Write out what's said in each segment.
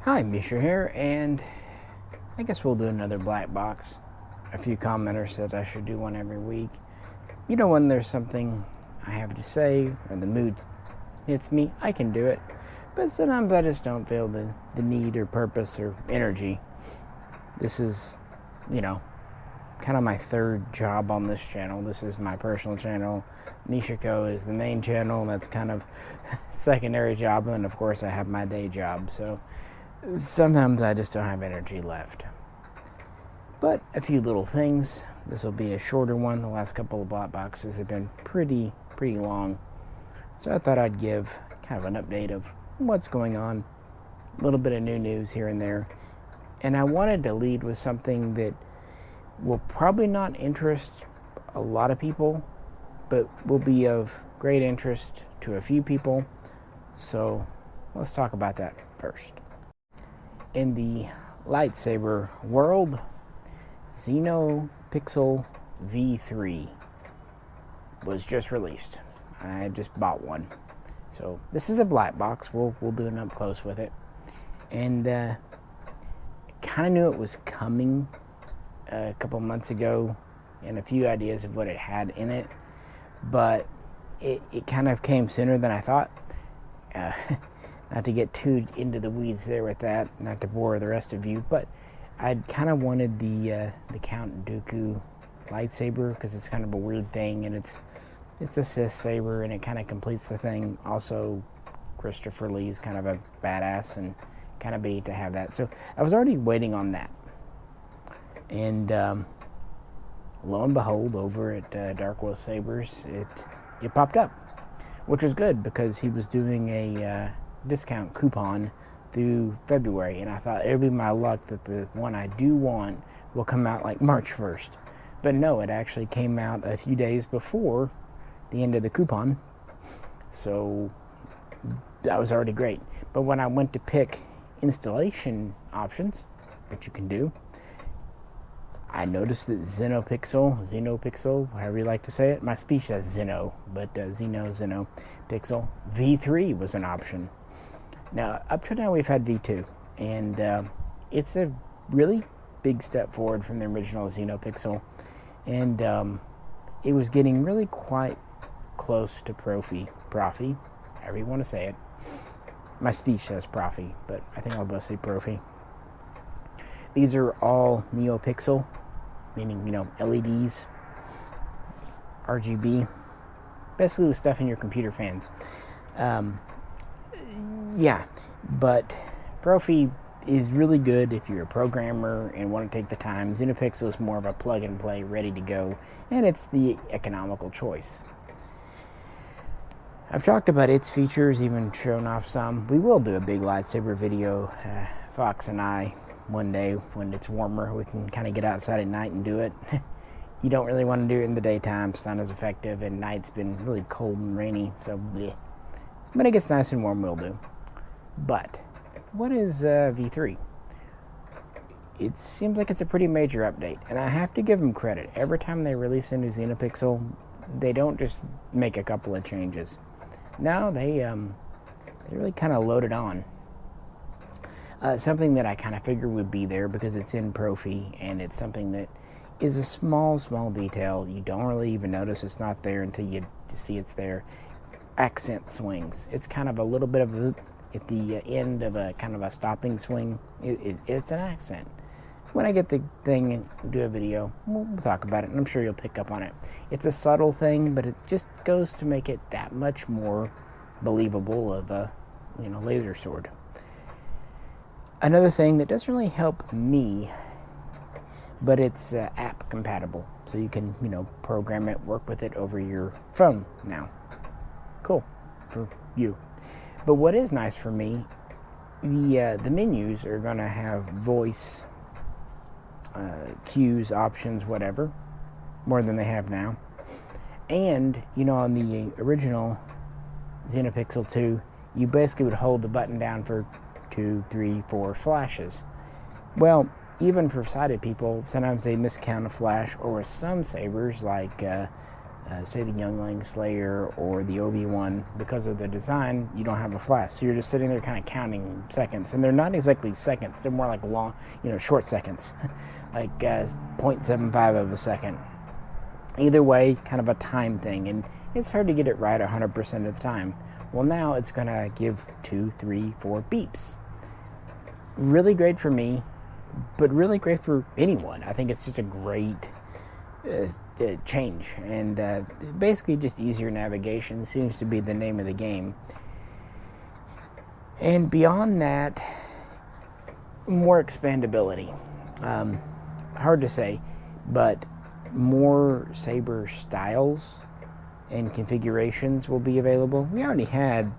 Hi, Misha here, and I guess we'll do another black box. A few commenters said I should do one every week. You know, when there's something I have to say or the mood hits me, I can do it. But sometimes I just don't feel the need or purpose or energy. This is, kind of my third job on this channel. This is my personal channel. Mishaco is the main channel. That's kind of secondary job. And then, of course, I have my day job. So sometimes I just don't have energy left. But a few little things. This will be a shorter one. The last couple of black boxes have been pretty long. So I thought I'd give kind of an update of what's going on. A little bit of new news here and there. And I wanted to lead with something that will probably not interest a lot of people, but will be of great interest to a few people. So let's talk about that first. In the lightsaber world, Xenopixel V3 was just released. I just bought one. So this is a black box. We'll do an up close with it. And kind of knew it was coming a couple months ago, and a few ideas of what it had in it, but it kind of came sooner than I thought. Not to get too into the weeds there with that, not to bore the rest of you, but I kind of wanted the Count Dooku lightsaber because it's kind of a weird thing, and it's a Sith saber, and it kind of completes the thing. Also, Christopher Lee's kind of a badass, and kind of neat to have that. So I was already waiting on that. And lo and behold, over at Darkwolf Sabers, it popped up, which was good because he was doing a discount coupon through February, and I thought it would be my luck that the one I do want will come out like March 1st. But no, it actually came out a few days before the end of the coupon, so that was already great. But when I went to pick installation options, which you can do, I noticed that Xenopixel, however you like to say it, my speech says Xeno, but Xenopixel V3 was an option. Now, up to now we've had V2, and it's a really big step forward from the original Xenopixel, and it was getting really quite close to Profi, however you want to say it. My speech says Profi, but I think I'll both say Profi. These are all NeoPixel, meaning, LEDs, RGB, basically the stuff in your computer fans. But Profi is really good if you're a programmer and want to take the time. Xenopixel is more of a plug and play, ready to go, and it's the economical choice. I've talked about its features, even shown off some. We will do a big lightsaber video, Fox and I, one day when it's warmer. We can kind of get outside at night and do it. You don't really want to do it in the daytime. It's not as effective, and night's been really cold and rainy, so bleh. When it gets nice and warm, we'll do. But what is V3? It seems like it's a pretty major update, and I have to give them credit. Every time they release a new Xenopixel, they don't just make a couple of changes. No, they really kind of load it on. Something that I kind of figured would be there because it's in Profi, and it's something that is a small detail. You don't really even notice it's not there until you see it's there. Accent swings. It's kind of a little bit of a, at the end of a kind of a stopping swing. It's an accent. When I get the thing and do a video, we'll talk about it, and I'm sure you'll pick up on it. It's a subtle thing, but it just goes to make it that much more believable of a, laser sword. Another thing that doesn't really help me, but it's app compatible, so you can, program it, work with it over your phone now. Cool for you. But what is nice for me, the menus are going to have voice cues, options, whatever, more than they have now. And, on the original Xenopixel 2, you basically would hold the button down for 2, 3, 4 flashes. Well, even for sighted people, sometimes they miscount a flash, or with some sabers, like say the Youngling Slayer or the Obi-Wan, because of the design, you don't have a flash. So you're just sitting there kind of counting seconds. And they're not exactly seconds. They're more like long, short seconds. Like 0.75 of a second. Either way, kind of a time thing. And it's hard to get it right 100% of the time. Well, now it's going to give 2, 3, 4 beeps. Really great for me, but really great for anyone. I think it's just a great change, and basically just easier navigation seems to be the name of the game. And beyond that, more expandability. Hard to say, but more Saber styles and configurations will be available. We already had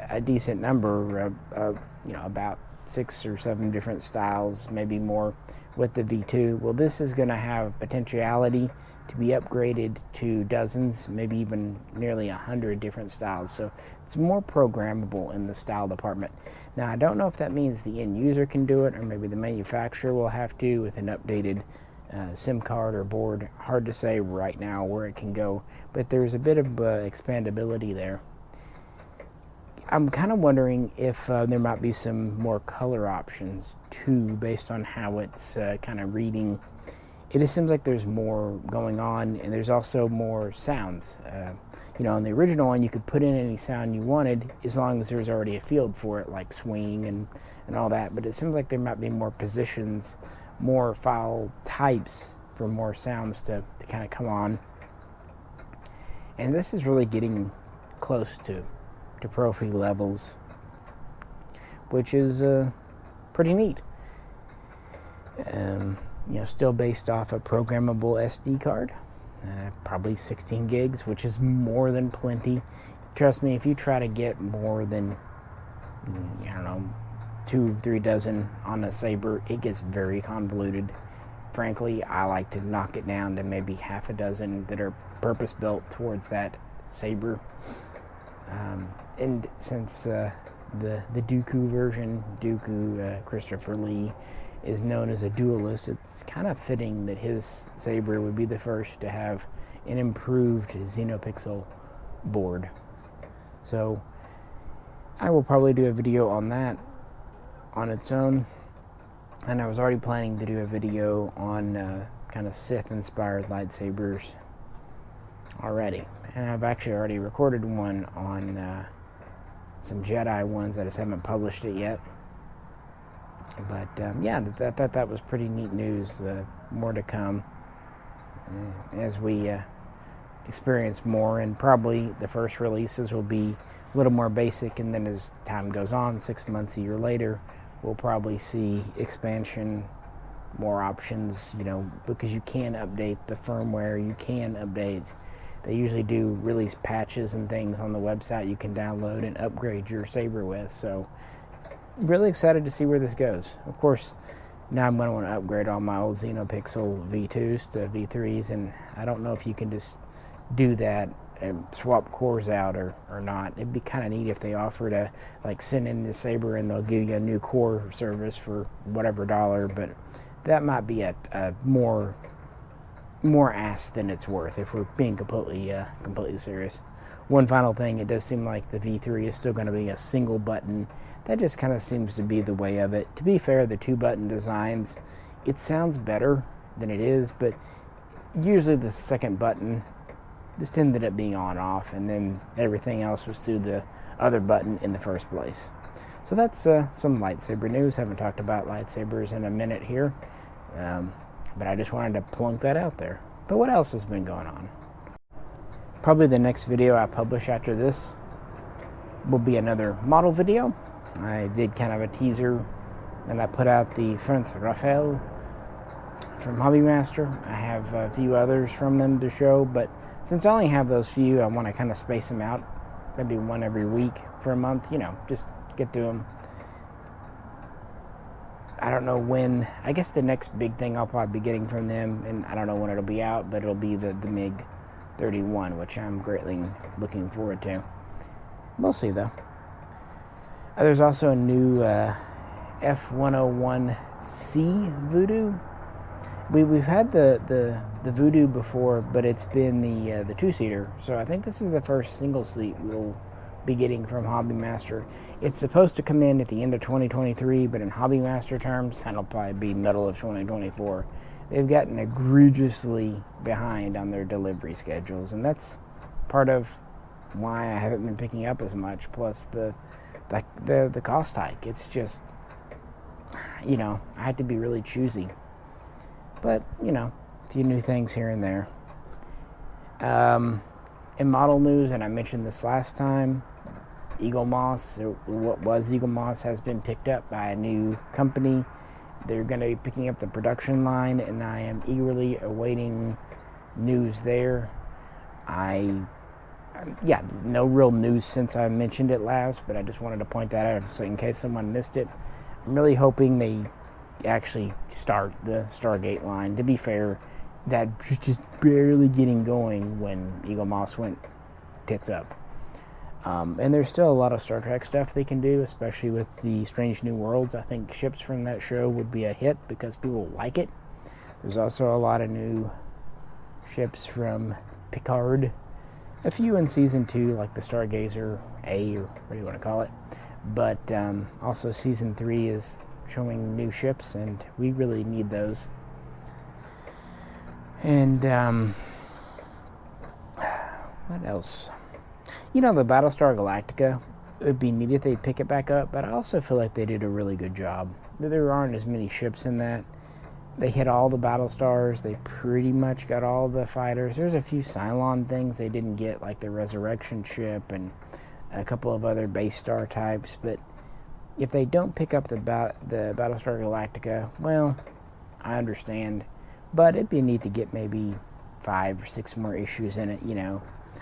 a decent number of about 6 or 7 different styles, maybe more, with the V2. Well, this is going to have potentiality to be upgraded to dozens, maybe even nearly 100 different styles. So it's more programmable in the style department. Now, I don't know if that means the end user can do it, or maybe the manufacturer will have to with an updated SIM card or board. Hard to say right now where it can go, but there's a bit of expandability there. I'm kind of wondering if there might be some more color options too, based on how it's kind of reading. It just seems like there's more going on, and there's also more sounds. On the original one, you could put in any sound you wanted as long as there's already a field for it, like swing and all that. But it seems like there might be more positions, more file types for more sounds to kind of come on. And this is really getting close to Profi levels, which is pretty neat. Still based off a programmable SD card, probably 16 gigs, which is more than plenty. Trust me, if you try to get more than 2-3 dozen on a Saber, it gets very convoluted. Frankly, I like to knock it down to maybe half a dozen that are purpose built towards that Saber. And since the Dooku version, Christopher Lee, is known as a duelist, it's kind of fitting that his Saber would be the first to have an improved Xenopixel board. So I will probably do a video on that on its own. And I was already planning to do a video on kind of Sith-inspired lightsabers already. And I've actually already recorded one on some Jedi ones. I just haven't published it yet. But that was pretty neat news. More to come as we experience more, and probably the first releases will be a little more basic, and then as time goes on, 6 months, a year later, we'll probably see expansion, more options, because you can update the firmware, you can update. They usually do release patches and things on the website you can download and upgrade your Saber with. So really excited to see where this goes. Of course, now I'm going to want to upgrade all my old Xenopixel V2s to V3s, and I don't know if you can just do that and swap cores out or not. It'd be kind of neat if they offered to send in the Saber and they'll give you a new core service for whatever dollar, but that might be a more ass than it's worth, if we're being completely serious. One final thing, it does seem like the V3 is still going to be a single button. That just kind of seems to be the way of it. To be fair, the 2-button designs, it sounds better than it is, but usually the second button just ended up being on-off, and then everything else was through the other button in the first place. So that's some lightsaber news. Haven't talked about lightsabers in a minute here, but I just wanted to plunk that out there. But what else has been going on? Probably the next video I publish after this will be another model video. I did kind of a teaser, and I put out the Prince Raphael from Hobbymaster. I have a few others from them to show, but since I only have those few, I want to kind of space them out, maybe one every week for a month, just get through them. I don't know when. I guess the next big thing I'll probably be getting from them, and I don't know when it'll be out, but it'll be the MiG-31, which I'm greatly looking forward to. We'll see, though. There's also a new F-101C Voodoo. we've had the Voodoo before, but it's been the 2-seater. So I think this is the first single seat we'll be getting from Hobby Master. It's supposed to come in at the end of 2023, but in Hobby Master terms, that'll probably be middle of 2024. They've gotten egregiously behind on their delivery schedules, and that's part of why I haven't been picking up as much. Plus the cost hike. It's just, I had to be really choosy. But a few new things here and there. In model news, and I mentioned this last time, Eagle Moss, what was Eagle Moss, has been picked up by a new company. They're going to be picking up the production line, and I am eagerly awaiting news there. No real news since I mentioned it last, but I just wanted to point that out so in case someone missed it. I'm really hoping they actually start the Stargate line. To be fair, that was just barely getting going when Eagle Moss went tits up. And there's still a lot of Star Trek stuff they can do, especially with the Strange New Worlds. I think ships from that show would be a hit because people like it. There's also a lot of new ships from Picard. A few in Season 2, like the Stargazer A, or what do you want to call it. But also Season 3 is showing new ships, and we really need those. And what else? The Battlestar Galactica, it would be neat if they pick it back up, but I also feel like they did a really good job. There aren't as many ships in that. They hit all the Battlestars. They pretty much got all the fighters. There's a few Cylon things they didn't get, like the Resurrection ship and a couple of other base star types. But if they don't pick up the Battlestar Galactica, well, I understand. But it'd be neat to get maybe 5 or 6 more issues in it,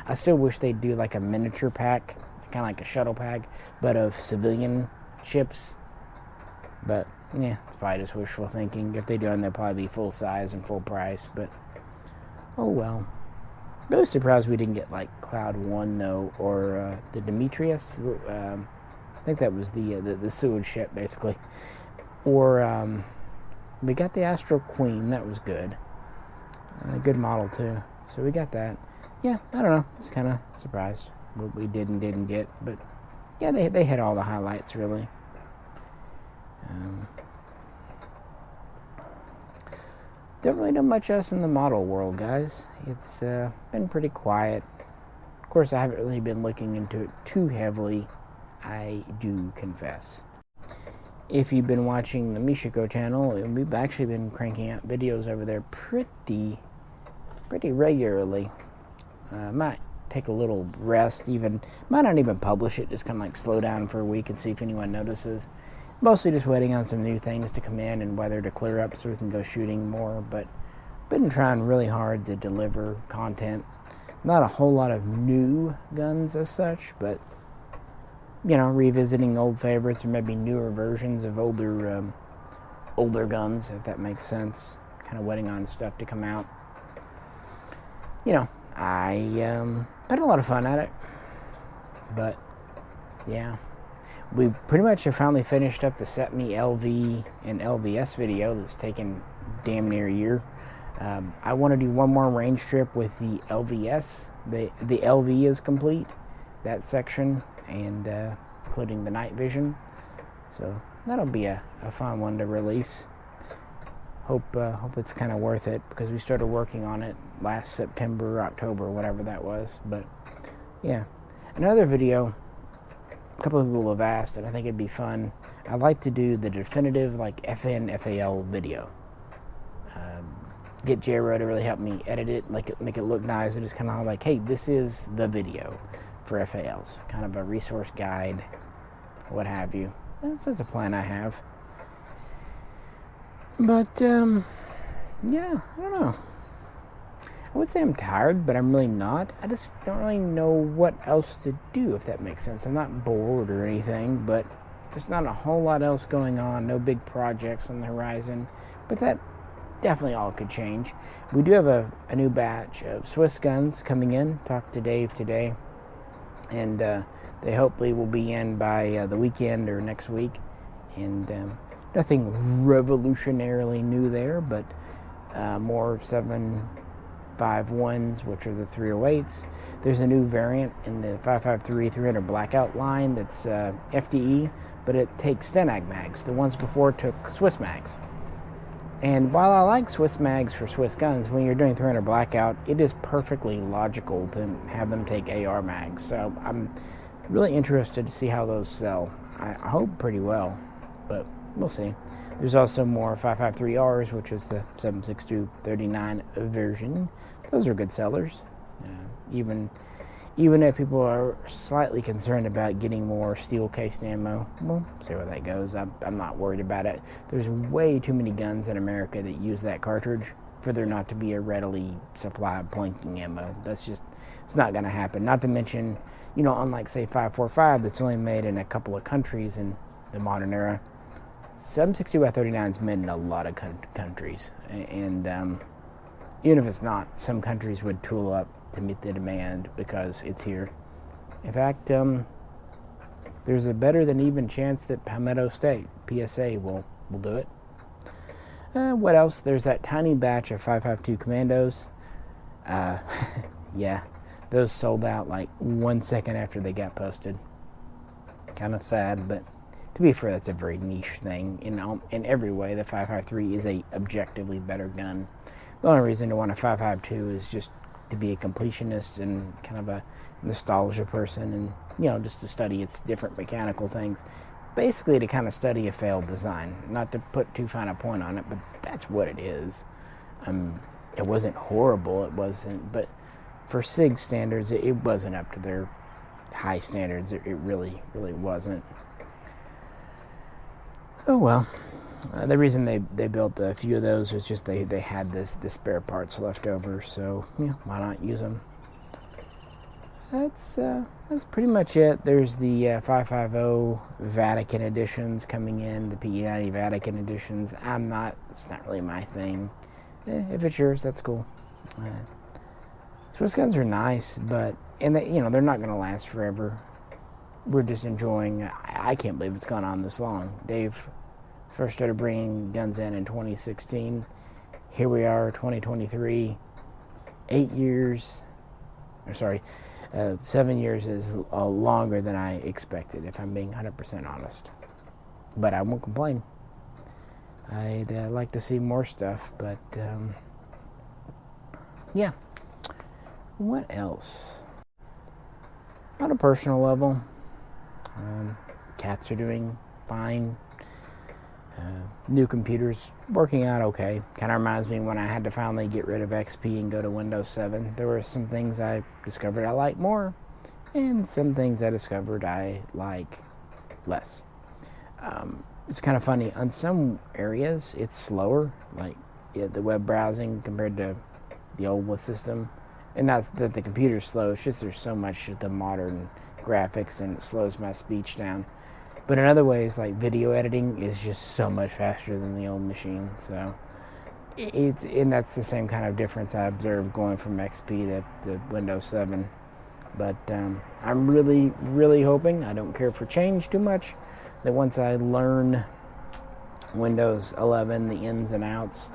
I still wish they'd do like a miniature pack, kind of like a shuttle pack, but of civilian ships. But yeah, it's probably just wishful thinking. If they do them, they'll probably be full size and full price. But oh well. Really surprised we didn't get like Cloud 1 though, or the Demetrius. I think that was the sewage ship basically. Or we got the Astral Queen. That was good. A good model too. So we got that. Yeah, I don't know. It's kind of surprised what we didn't get, but yeah, they hit all the highlights really. Don't really know much else in the model world, guys. It's been pretty quiet. Of course, I haven't really been looking into it too heavily, I do confess. If you've been watching the Mishaco channel, we've actually been cranking out videos over there pretty regularly. Might take a little rest, might not even publish it, just kind of like slow down for a week and see if anyone notices. Mostly just waiting on some new things to come in and weather to clear up so we can go shooting more, but been trying really hard to deliver content. Not a whole lot of new guns as such, but revisiting old favorites or maybe newer versions of older guns, if that makes sense. Kind of waiting on stuff to come out. I had a lot of fun at it, but yeah, we pretty much have finally finished up the Set Me LV and LVS video that's taken damn near a year. I want to do one more range trip with the LVS. The LV is complete, that section, and including the night vision. So that'll be a fun one to release. Hope it's kind of worth it because we started working on it last September, October, whatever that was. But yeah, another video. A couple of people have asked, and I think it'd be fun. I'd like to do the definitive FN FAL video. Get Jero to really help me edit it, make it look nice. It's kind of like, hey, this is the video for FALs, kind of a resource guide, what have you. That's a plan I have. But, yeah, I don't know. I would say I'm tired, but I'm really not. I just don't really know what else to do, if that makes sense. I'm not bored or anything, but there's not a whole lot else going on. No big projects on the horizon. But that definitely all could change. We do have a new batch of Swiss guns coming in. Talked to Dave today. And they hopefully will be in by the weekend or next week. And nothing revolutionarily new there, but more 7.51s, which are the 308s. There's a new variant in the 5.53 300 Blackout line that's FDE, but it takes Stenag mags. The ones before took Swiss mags. And while I like Swiss mags for Swiss guns, when you're doing 300 Blackout, it is perfectly logical to have them take AR mags. So I'm really interested to see how those sell. I hope pretty well, but we'll see. There's also more 5.53Rs, which is the 7.62-39 version. Those are good sellers. Even if people are slightly concerned about getting more steel-cased ammo, we'll see where that goes. I'm not worried about it. There's way too many guns in America that use that cartridge for there not to be a readily supplied blanking ammo. That's just, it's not going to happen. Not to mention, unlike, say, 5.45 that's only made in a couple of countries in the modern era, 7.62 is made in a lot of countries. And even if it's not, some countries would tool up to meet the demand because it's here. In fact, there's a better than even chance that Palmetto State, PSA, will do it. What else? There's that tiny batch of 5.52 Commandos. Yeah, those sold out like 1 second after they got posted. Kind of sad, but to be fair, that's a very niche thing. In every way, the 5.53 is a objectively better gun. The only reason to want a 5.52 is just to be a completionist and kind of a nostalgia person, and just to study its different mechanical things. Basically to kind of study a failed design. Not to put too fine a point on it, but that's what it is. It wasn't horrible, it wasn't, but for SIG standards, it wasn't up to their high standards. It really, really wasn't. Oh well. The reason they built a few of those was just they had the spare parts left over, so why not use them? That's pretty much it. There's the 5.50 Vatican editions coming in, the PE90 Vatican editions. It's not really my thing. If it's yours, that's cool. Swiss guns are nice, but they're not going to last forever. We're just enjoying. I can't believe it's gone on this long. Dave first started bringing guns in 2016. Here we are, 2023. 7 years is longer than I expected, if I'm being 100% honest. But I won't complain. I'd like to see more stuff, but yeah. What else? On a personal level, cats are doing fine. New computers working out okay. Kind of reminds me when I had to finally get rid of XP and go to Windows 7. There were some things I discovered I like more, and some things I discovered I like less. It's kind of funny. On some areas, it's slower, like the web browsing compared to the old system. And not that the computer's slow, it's just there's so much of the modern graphics and it slows my speech down. But in other ways, like video editing is just so much faster than the old machine. So and that's the same kind of difference I observed going from XP to Windows 7. But I'm really, really hoping, I don't care for change too much, that once I learn Windows 11, the ins and outs,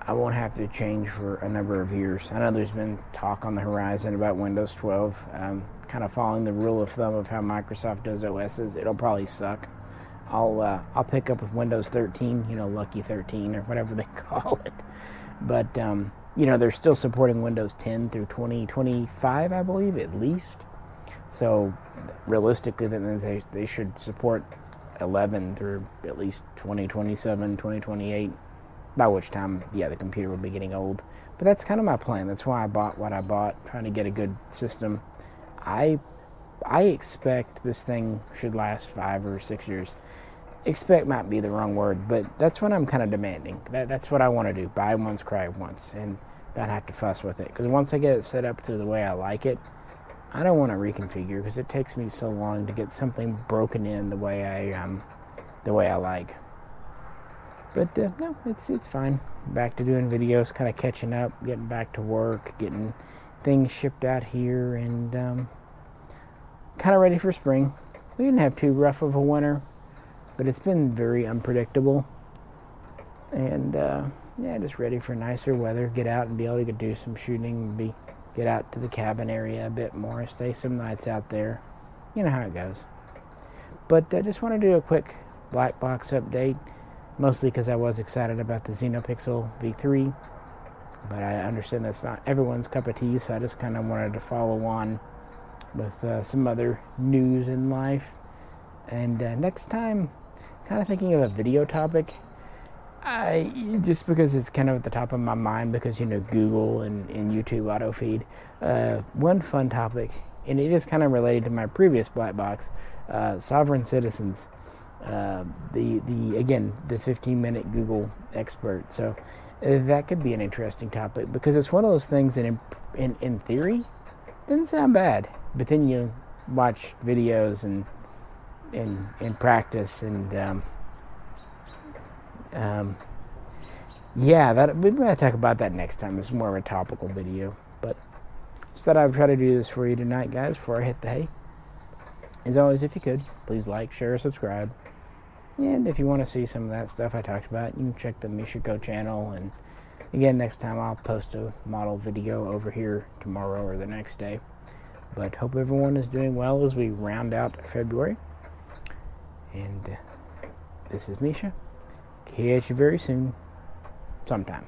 I won't have to change for a number of years. I know there's been talk on the horizon about Windows 12. Kind of following the rule of thumb of how Microsoft does OSs, it'll probably suck. I'll pick up with Windows 13, Lucky 13 or whatever they call it. But they're still supporting Windows 10 through 2025, I believe, at least. So realistically, then they should support 11 through at least 2027, 2028. By which time, the computer will be getting old. But that's kind of my plan. That's why I bought what I bought, trying to get a good system. I expect this thing should last 5 or 6 years. Expect might be the wrong word, but that's what I'm kind of demanding. That's what I want to do. Buy once, cry once, and not have to fuss with it. Because once I get it set up to the way I like it, I don't want to reconfigure because it takes me so long to get something broken in the way I like. But no, it's fine. Back to doing videos, kind of catching up, getting back to work, getting things shipped out here, and kind of ready for spring. We didn't have too rough of a winter, but it's been very unpredictable. And yeah, just ready for nicer weather. Get out and be able to do some shooting. Get out to the cabin area a bit more. Stay some nights out there. You know how it goes. But I just want to do a quick black box update, mostly because I was excited about the Xenopixel V3, but I understand that's not everyone's cup of tea, so I just kind of wanted to follow on with some other news in life. And next time, kind of thinking of a video topic. Just because it's kind of at the top of my mind, because Google and YouTube auto feed. One fun topic, and it is kind of related to my previous black box, sovereign citizens. The 15-minute Google expert. So that could be an interesting topic, because it's one of those things that in theory doesn't sound bad, but then you watch videos and in practice and that we might talk about that next time. It's more of a topical video, but just thought I would try to do this for you tonight, guys, before I hit the hay. As always, if you could, please like, share, subscribe. And if you want to see some of that stuff I talked about, you can check the Mishaco channel. And again, next time I'll post a model video over here tomorrow or the next day. But hope everyone is doing well as we round out February. And this is Misha. Catch you very soon, sometime.